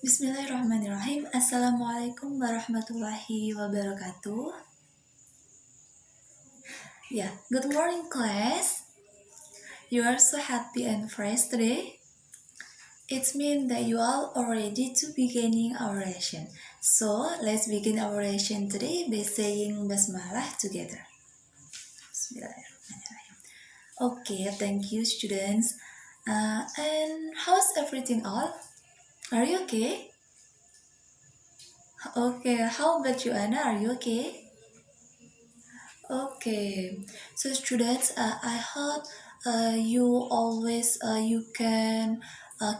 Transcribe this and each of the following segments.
Bismillahirrahmanirrahim. Assalamualaikum warahmatullahi wabarakatuh. Good morning class. You are so happy and fresh today. It means that you all are ready to beginning our lesson. So let's begin our lesson today by saying basmalah together. Bismillahirrahmanirrahim. Okay, thank you students. And how's everything all? Are you okay? Okay, how about you, Anna? Are you okay? Okay, so students, I hope you can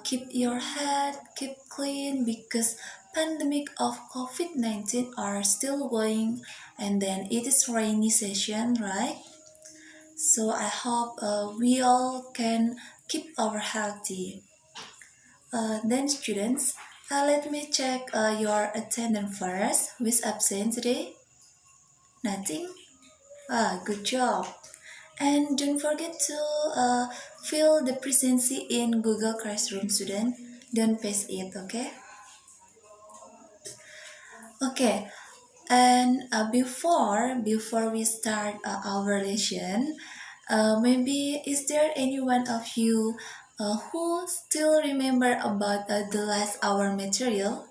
keep your head keep clean because pandemic of COVID-19 are still going, and then it is rainy session, right? So I hope we all can keep our healthy. Then students, let me check your attendance first. Who's absent today? Nothing? Good job. And don't forget to fill the presence in Google Classroom, student. Don't paste it, okay? Okay. And before we start our lesson, maybe is there any one of you who still remember about the last hour material?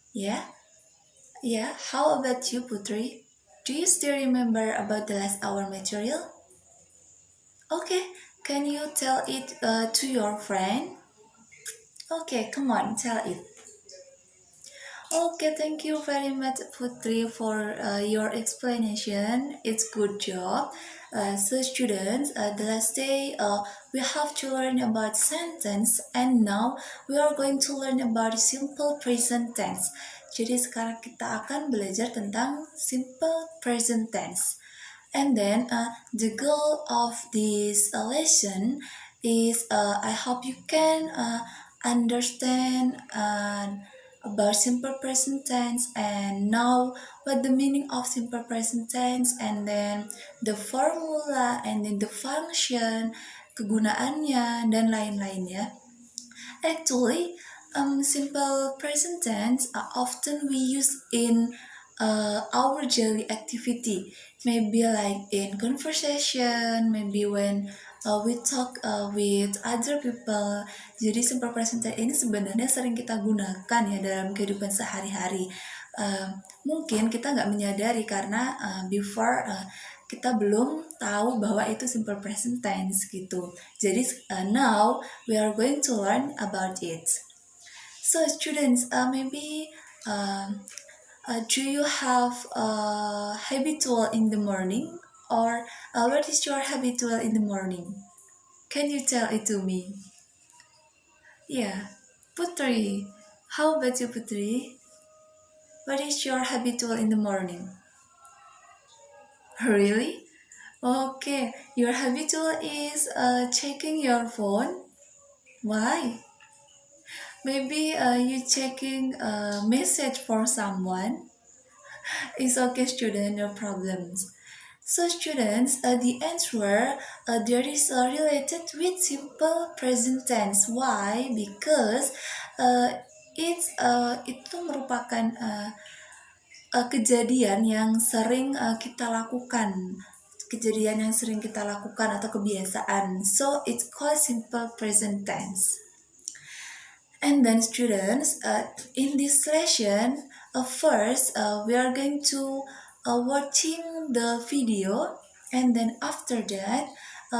Yeah, yeah. How about you, Putri? Do you still remember about the last hour material? Okay, can you tell it to your friend? Okay, come on, tell it. Okay, thank you very much, Putri, for your explanation. It's good job. So students, the last day we have to learn about sentence, and now we are going to learn about simple present tense. Jadi sekarang kita akan belajar tentang simple present tense. And then the goal of this lesson is I hope you can understand about simple present tense and know what the meaning of simple present tense, and then the formula, and then the function, kegunaannya, dan lain-lainnya. Actually, simple present tense are often we use in our daily activity. Maybe like in conversation, maybe when we talk with other people. Jadi simple present tense ini sebenarnya sering kita gunakan ya dalam kehidupan sehari-hari. Mungkin kita nggak menyadari karena before kita belum tahu bahwa itu simple present tense gitu. Jadi now we are going to learn about it. So students, maybe do you have a habitual in the morning, or what is your habitual in the morning? Can you tell it to me? Yeah, Putri. How about you, Putri? What is your habitual in the morning? Really? Okay, your habitual is checking your phone. Why? Maybe you checking a message for someone. It's okay, student, no problems. So students, the answer there is related with simple present tense. Why? Because itu merupakan kejadian yang sering kita lakukan. Kejadian yang sering kita lakukan atau kebiasaan. So it's called simple present tense. And then students, in this lesson, first we are going to watching the video, and then after that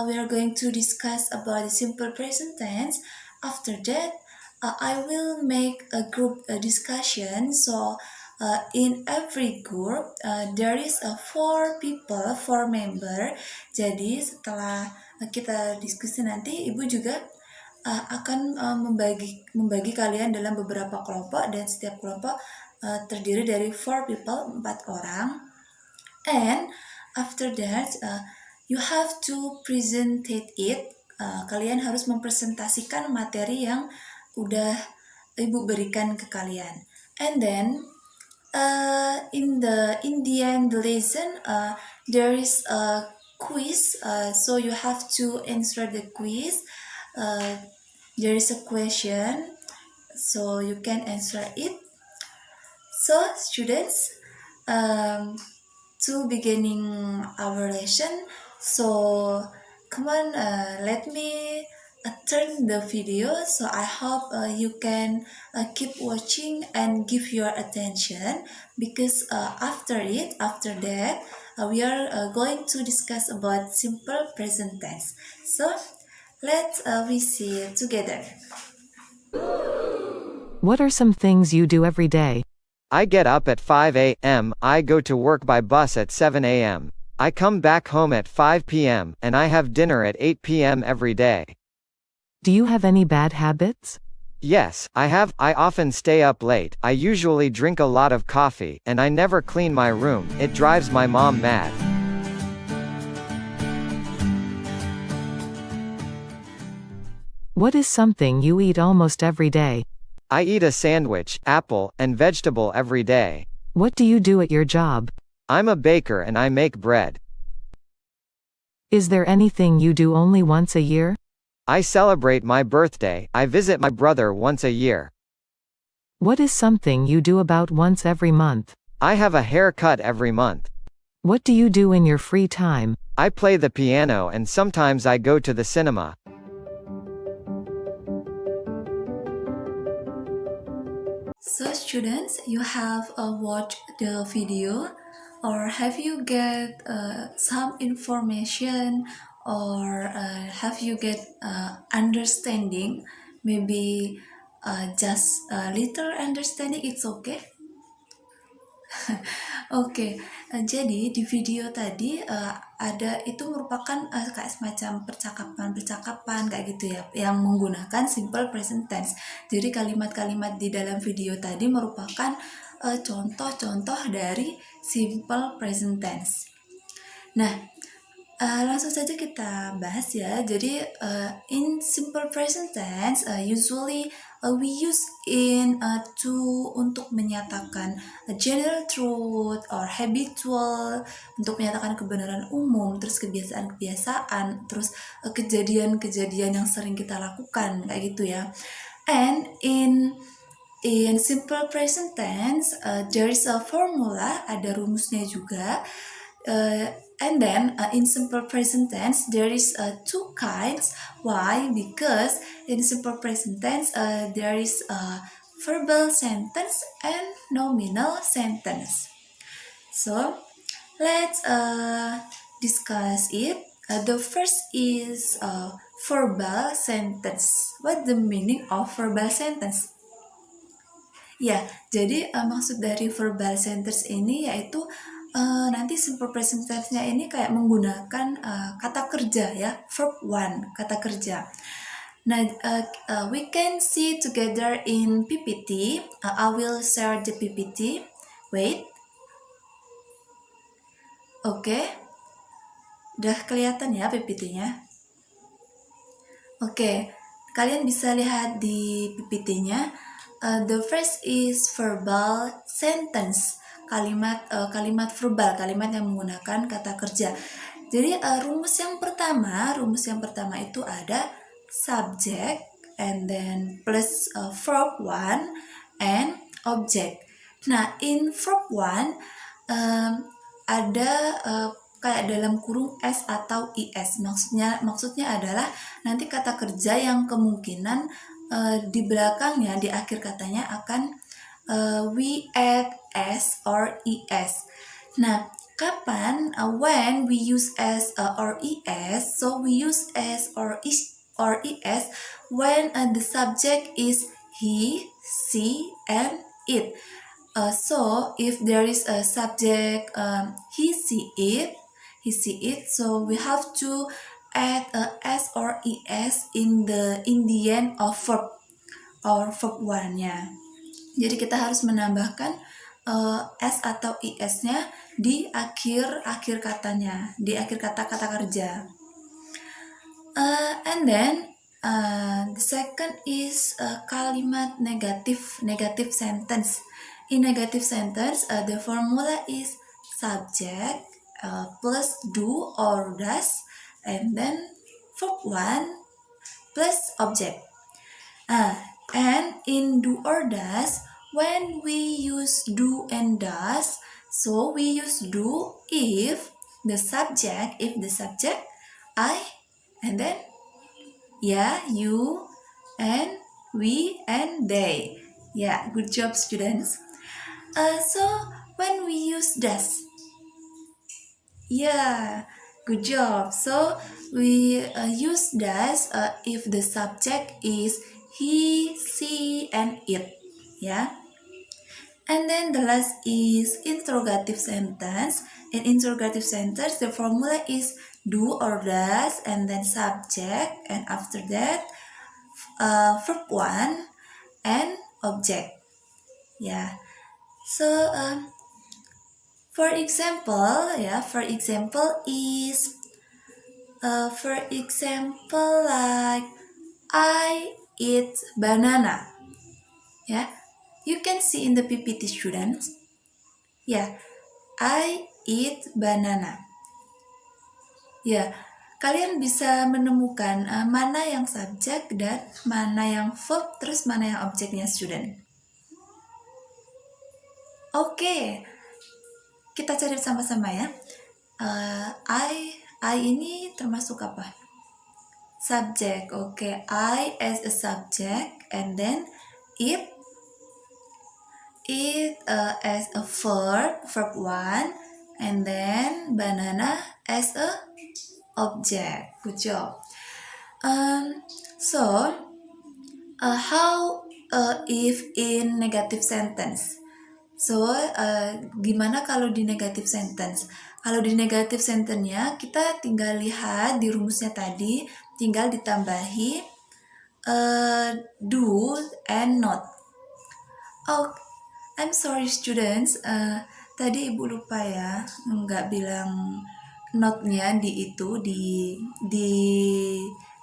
we are going to discuss about the simple present tense. After that, I will make a group discussion. So in every group there is 4 people, 4 member. Jadi setelah kita diskusi nanti, ibu juga akan membagi kalian dalam beberapa kelompok, dan setiap kelompok terdiri dari 4 people, 4 orang. And after that you have to present it. Kalian harus mempresentasikan materi yang udah ibu berikan ke kalian. And then in the end the lesson there is a quiz, so you have to answer the quiz. There is a question so you can answer it. So students, um, to beginning our lesson, so come on, let me turn the video, so I hope you can keep watching and give your attention, because after that we are going to discuss about simple present tense. So let's we see it together. What are some things you do every day? I get up at 5 a.m., I go to work by bus at 7 a.m. I come back home at 5 p.m., and I have dinner at 8 p.m. every day. Do you have any bad habits? Yes, I have. I often stay up late, I usually drink a lot of coffee, and I never clean my room. It drives my mom mad. What is something you eat almost every day? I eat a sandwich, apple, and vegetable every day. What do you do at your job? I'm a baker and I make bread. Is there anything you do only once a year? I celebrate my birthday. I visit my brother once a year. What is something you do about once every month? I have a haircut every month. What do you do in your free time? I play the piano and sometimes I go to the cinema. So students, you have watched the video, or have you get some information, or have you get understanding? Maybe just a little understanding, it's okay. Oke, jadi di video tadi ada itu merupakan kayak semacam percakapan kayak gitu ya, yang menggunakan simple present tense. Jadi kalimat-kalimat di dalam video tadi merupakan contoh-contoh dari simple present tense. Nah, langsung saja kita bahas ya. Jadi in simple present tense usually we use in to untuk menyatakan general truth or habitual, untuk menyatakan kebenaran umum, terus kebiasaan-kebiasaan, terus kejadian-kejadian yang sering kita lakukan kayak gitu ya. And in simple present tense there is a formula, ada rumusnya juga. And then in simple present tense there is two kinds. Why? Because in simple present tense there is a verbal sentence and nominal sentence. So let's discuss it. The first is verbal sentence. What the meaning of verbal sentence? Ya, jadi maksud dari verbal sentence ini yaitu nanti simple present tense-nya ini kayak menggunakan kata kerja ya, verb one, kata kerja. Nah, we can see together in PPT. I will share the PPT. Wait. Oke. Udah kelihatan ya PPT-nya? Oke. Kalian bisa lihat di PPT-nya. The first is verbal sentence. Kalimat verbal, kalimat yang menggunakan kata kerja. Jadi rumus yang pertama itu ada subject and then plus verb one and object. Nah, in verb one ada kayak dalam kurung s atau is. Maksudnya adalah nanti kata kerja yang kemungkinan di belakangnya, di akhir katanya akan we add s or es. Nah, kapan? When we use s or es, so we use s or es when the subject is he, she, and it. So if there is a subject he, see, it, so we have to add s or es in the end of verb or verb one-nya. Jadi kita harus menambahkan s atau is-nya di akhir katanya, di akhir kata-kata kerja. And then the second is kalimat negative sentence. In negative sentence, the formula is subject plus do or does, and then verb one plus object. And in do or does, when we use do and does, so we use do if the subject, I, and then you, and we, and they. Yeah, good job, students. So when we use does, yeah, good job. So we use does if the subject is he, she, and it. Yeah. And then the last is interrogative sentence. In interrogative sentence, the formula is do or does, and then subject, and after that, verb 1 and object. Yeah. So for example is like I eat banana. Yeah. You can see in the PPT, students. Yeah. I eat banana. Ya, kalian bisa menemukan mana yang subjek dan mana yang verb, terus mana yang objeknya, student. Oke, kita cari sama-sama ya. I ini termasuk apa? Subjek. Oke, I as a subject, and then it as a verb 1, and then banana as a object. Good job. So how if in negative sentence? So gimana kalau di negative sentence? Kalau di negative sentence-nya kita tinggal lihat di rumusnya tadi, tinggal ditambahi do and not. Oh, I'm sorry students, tadi ibu lupa ya, nggak bilang not-nya di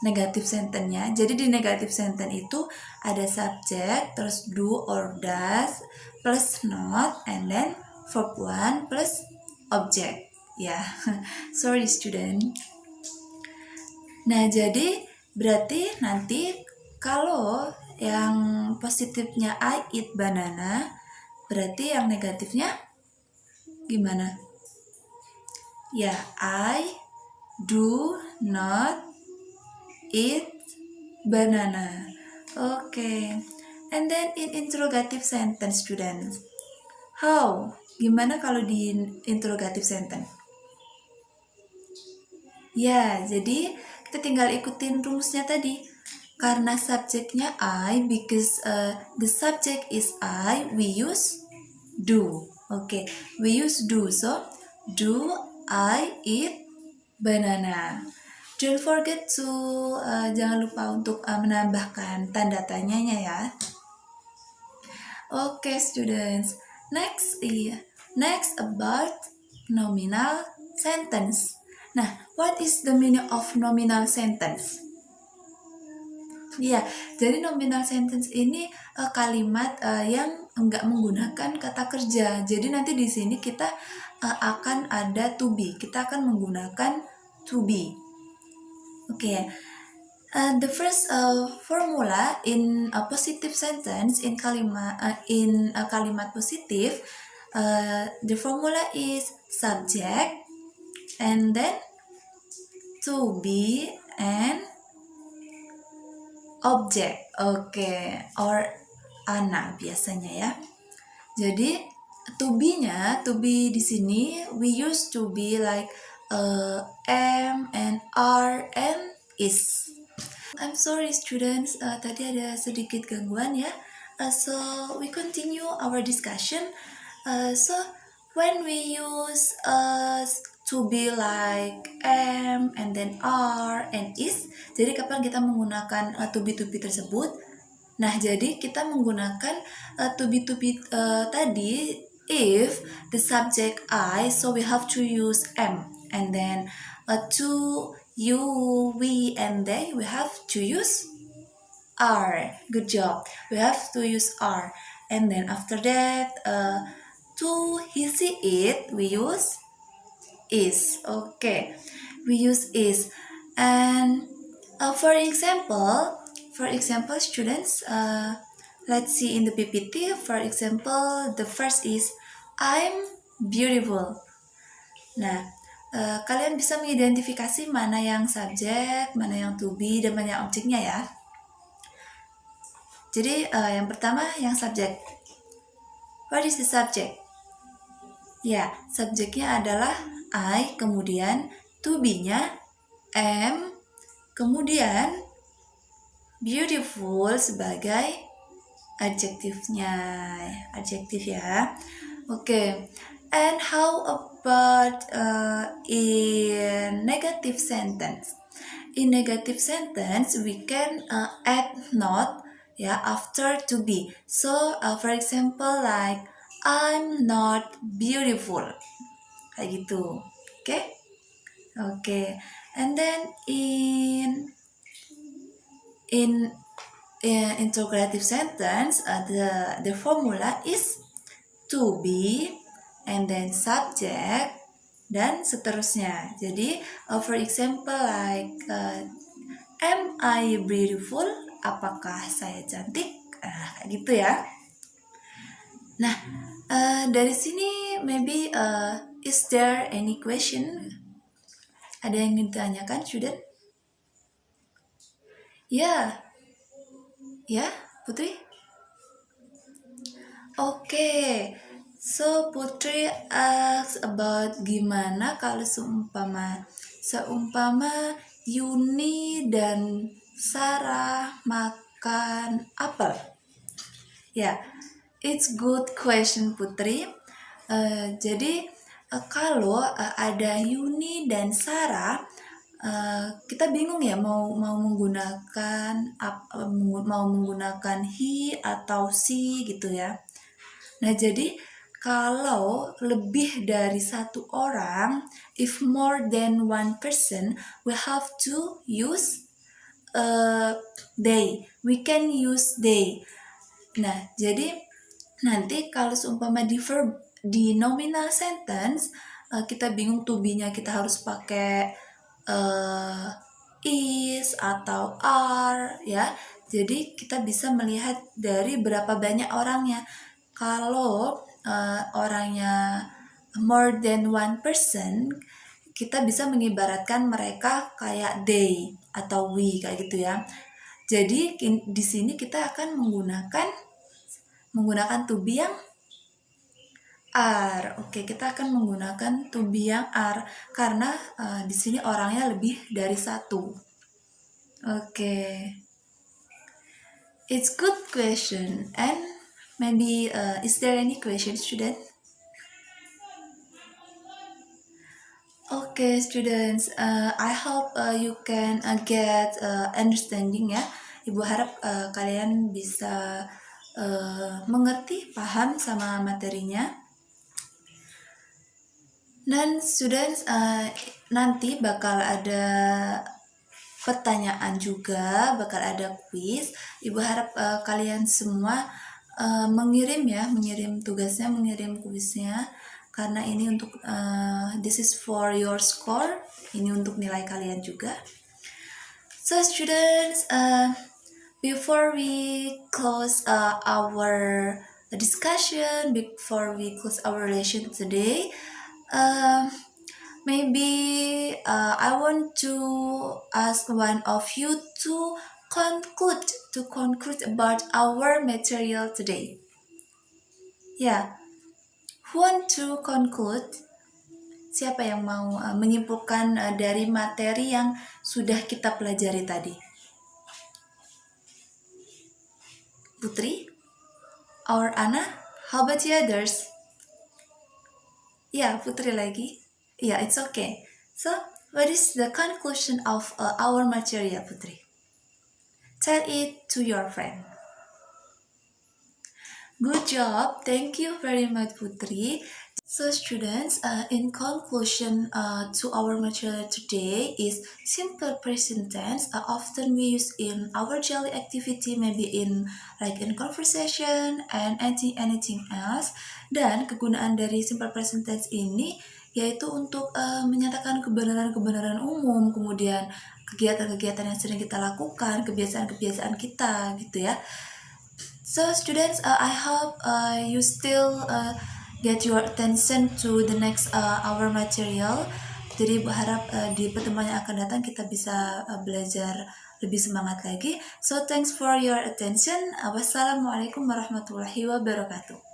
negative sentence-nya. Jadi di negative sentence itu ada subject, terus do or does, plus not, and then verb 1 plus object. Ya, sorry student. Nah, jadi berarti nanti kalau yang positifnya I eat banana, berarti yang negatifnya gimana? Ya, I do not eat banana. Okay. And then in interrogative sentence, students. How? Gimana kalau di interrogative sentence? Ya, jadi kita tinggal ikutin rumusnya tadi. Karena subjeknya I, because the subject is I, we use do. Okay, we use do. So, do I eat banana? Don't forget to jangan lupa untuk menambahkan tanda tanyanya ya. Okay, students. Next about nominal sentence. Nah, what is the meaning of nominal sentence? Ya, jadi nominal sentence ini kalimat yang enggak menggunakan kata kerja. Jadi nanti di sini kita akan ada to be. Kita akan menggunakan to be. Okay. The first formula in a positive sentence in kalimat positif, the formula is subject and then to be and object. Okay, or ana biasanya ya. Jadi to be di sini we use to be like am and are and is. I'm sorry students, tadi ada sedikit gangguan ya. So we continue our discussion. So when we use to be like am and then are and is, jadi kapan kita menggunakan to be tersebut? Nah, jadi kita menggunakan to be tadi if the subject I, so we have to use am, and then to, you, we, and they, we have to use are. Good job. We have to use are, and then after that to, he, she, it, we use is. Okay, we use is. And for example, For example, students, let's see in the PPT. For example, the first is I'm beautiful. Nah, kalian bisa mengidentifikasi mana yang subjek, mana yang to be, dan mana yang objeknya ya. Jadi yang pertama yang subjek. What is the subject? Ya, subjeknya adalah I, kemudian to be-nya am, kemudian beautiful sebagai adjektifnya, adjektif ya. Oke. And how about in negative sentence? In negative sentence, we can add not ya after to be. So, for example, like I'm not beautiful, kayak gitu. Okay. And then in interrogative sentence, the formula is to be and then subject dan seterusnya. Jadi for example like am I beautiful? Apakah saya cantik? Kayak gitu ya. Nah, dari sini maybe is there any question? Ada yang ingin ditanyakan, student? Ya, Putri? Okay. So Putri asks about gimana kalau seumpama Yuni dan Sarah makan apel. Ya, it's good question Putri. Jadi kalau ada Yuni dan Sarah, kita bingung ya mau menggunakan he atau she gitu ya. Nah, jadi kalau lebih dari satu orang, if more than one person, we have to use they. We can use they. Nah, jadi nanti kalau seumpama di verb, di nominal sentence, kita bingung to be-nya kita harus pakai is atau are ya. Jadi kita bisa melihat dari berapa banyak orangnya. Kalau orangnya more than one person, kita bisa mengibaratkan mereka kayak they atau we kayak gitu ya. Jadi di sini kita akan menggunakan to be yang are. Oke, kita akan menggunakan to be yang are karena di sini orangnya lebih dari satu. Oke. It's good question and maybe is there any question, student? Okay, students. I hope you can get understanding ya. Ibu harap kalian bisa mengerti, paham sama materinya. Dan students, nanti bakal ada pertanyaan juga, bakal ada quiz. Ibu harap kalian semua mengirim tugasnya, mengirim kuisnya, karena ini untuk this is for your score, ini untuk nilai kalian juga. So students, before we close our discussion, before we close our lesson today, maybe I want to ask one of you to conclude about our material today. Yeah, who want to conclude? Siapa yang mau menyimpulkan dari materi yang sudah kita pelajari tadi? Putri? Or Anna? How about the others? Yeah, Putri lagi. Yeah, it's okay. So, what is the conclusion of our material, Putri? Tell it to your friend. Good job. Thank you very much, Putri. So students, in conclusion to our material today is simple present tense. Often we use in our daily activity, maybe in conversation and anything else. Dan kegunaan dari simple present tense ini yaitu untuk menyatakan kebenaran-kebenaran umum, kemudian kegiatan-kegiatan yang sering kita lakukan, kebiasaan-kebiasaan kita gitu ya. So students, I hope you still get your attention to the next our material. Jadi berharap di pertemuan yang akan datang kita bisa belajar lebih semangat lagi. So thanks for your attention. Wassalamualaikum warahmatullahi wabarakatuh.